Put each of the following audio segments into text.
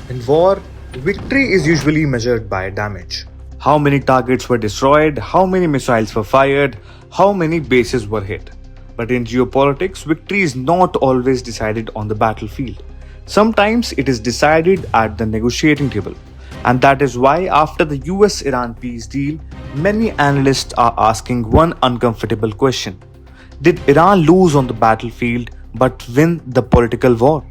In war, victory is usually measured by damage. How many targets were destroyed, how many missiles were fired, how many bases were hit. But in geopolitics, victory is not always decided on the battlefield. Sometimes it is decided at the negotiating table. And that is why, after the US Iran peace deal, many analysts are asking one uncomfortable question: did Iran lose on the battlefield but win the political war?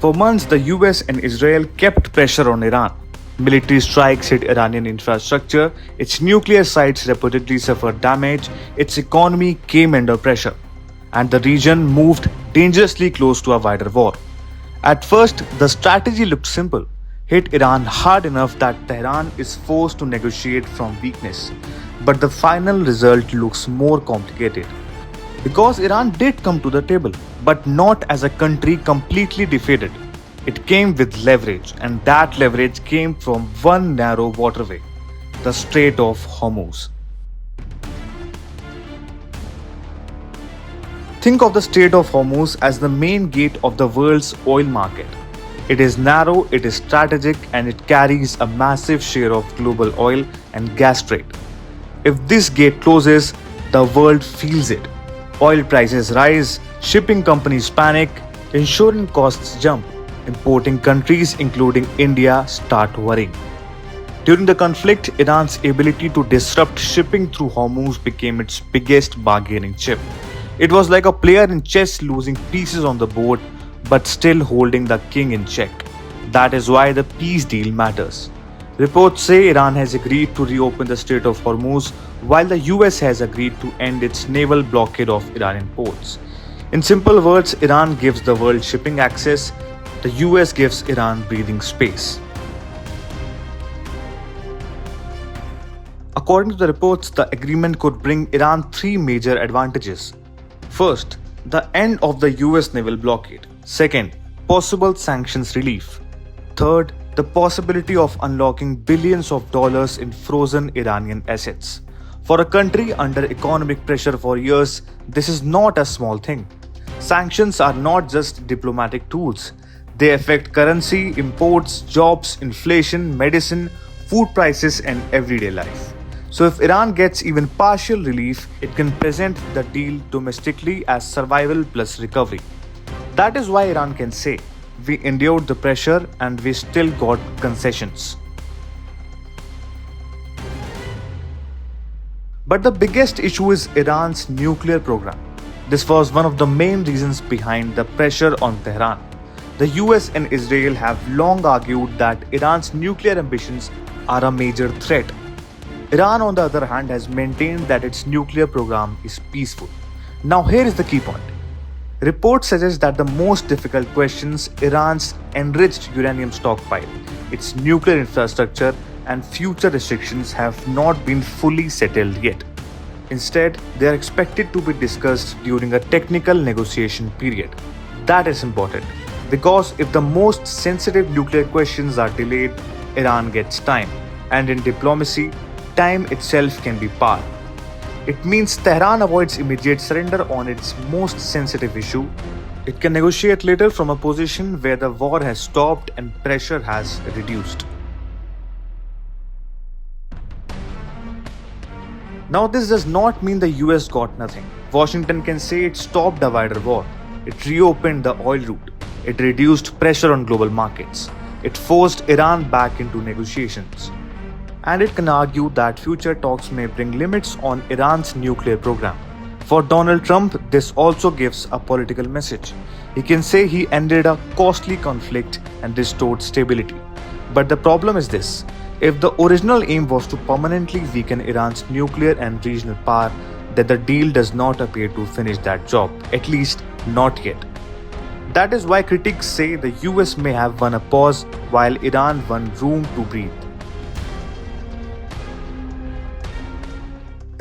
For months, the US and Israel kept pressure on Iran. Military strikes hit Iranian infrastructure, its nuclear sites reportedly suffered damage, its economy came under pressure, and the region moved dangerously close to a wider war. At first, the strategy looked simple: hit Iran hard enough that Tehran is forced to negotiate from weakness. But the final result looks more complicated. Because Iran did come to the table, but not as a country completely defeated. It came with leverage, and that leverage came from one narrow waterway: the Strait of Hormuz. Think of the Strait of Hormuz as the main gate of the world's oil market. It is narrow, it is strategic, and it carries a massive share of global oil and gas trade. If this gate closes, the world feels it. Oil prices rise, shipping companies panic, insurance costs jump, importing countries including India start worrying. During the conflict, Iran's ability to disrupt shipping through Hormuz became its biggest bargaining chip. It was like a player in chess losing pieces on the board but still holding the king in check. That is why the peace deal matters. Reports say Iran has agreed to reopen the Strait of Hormuz, while the US has agreed to end its naval blockade of Iranian ports. In simple words, Iran gives the world shipping access, the US gives Iran breathing space. According to the reports, the agreement could bring Iran three major advantages. First, the end of the US naval blockade. Second, possible sanctions relief. Third, the possibility of unlocking billions of dollars in frozen Iranian assets. For a country under economic pressure for years, this is not a small thing. Sanctions are not just diplomatic tools. They affect currency, imports, jobs, inflation, medicine, food prices, and everyday life. So if Iran gets even partial relief, it can present the deal domestically as survival plus recovery. That is why Iran can say, we endured the pressure and we still got concessions. But the biggest issue is Iran's nuclear program. This was one of the main reasons behind the pressure on Tehran. The US and Israel have long argued that Iran's nuclear ambitions are a major threat. Iran, on the other hand, has maintained that its nuclear program is peaceful. Now, here is the key point. Reports suggest that the most difficult questions, Iran's enriched uranium stockpile, its nuclear infrastructure, and future restrictions, have not been fully settled yet. Instead, they are expected to be discussed during a technical negotiation period. That is important, because if the most sensitive nuclear questions are delayed, Iran gets time. And in diplomacy, time itself can be power. It means Tehran avoids immediate surrender on its most sensitive issue. It can negotiate later from a position where the war has stopped and pressure has reduced. Now, this does not mean the US got nothing. Washington can say it stopped a wider war. It reopened the oil route. It reduced pressure on global markets. It forced Iran back into negotiations. And it can argue that future talks may bring limits on Iran's nuclear program. For Donald Trump, this also gives a political message. He can say he ended a costly conflict and restored stability. But the problem is this: if the original aim was to permanently weaken Iran's nuclear and regional power, then the deal does not appear to finish that job, at least not yet. That is why critics say the US may have won a pause while Iran won room to breathe.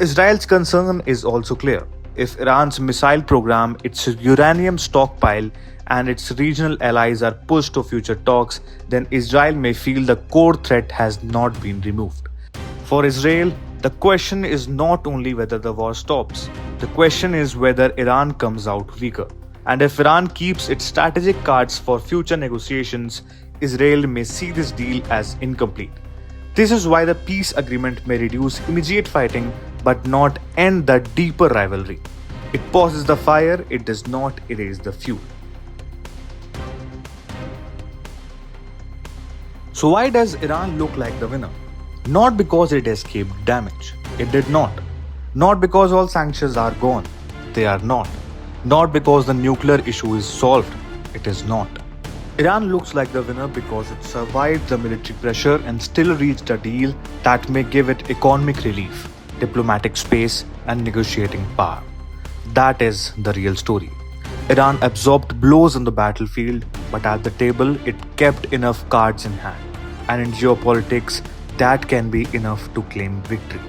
Israel's concern is also clear. If Iran's missile program, its uranium stockpile, and its regional allies are pushed to future talks, then Israel may feel the core threat has not been removed. For Israel, the question is not only whether the war stops, the question is whether Iran comes out weaker. And if Iran keeps its strategic cards for future negotiations, Israel may see this deal as incomplete. This is why the peace agreement may reduce immediate fighting but not end the deeper rivalry. It pauses the fire, it does not erase the fuel. So, why does Iran look like the winner? Not because it escaped damage. It did not. Not because all sanctions are gone. They are not. Not because the nuclear issue is solved. It is not. Iran looks like the winner because it survived the military pressure and still reached a deal that may give it economic relief, diplomatic space, and negotiating power. That is the real story. Iran absorbed blows on the battlefield, but at the table it kept enough cards in hand. And in geopolitics, that can be enough to claim victory.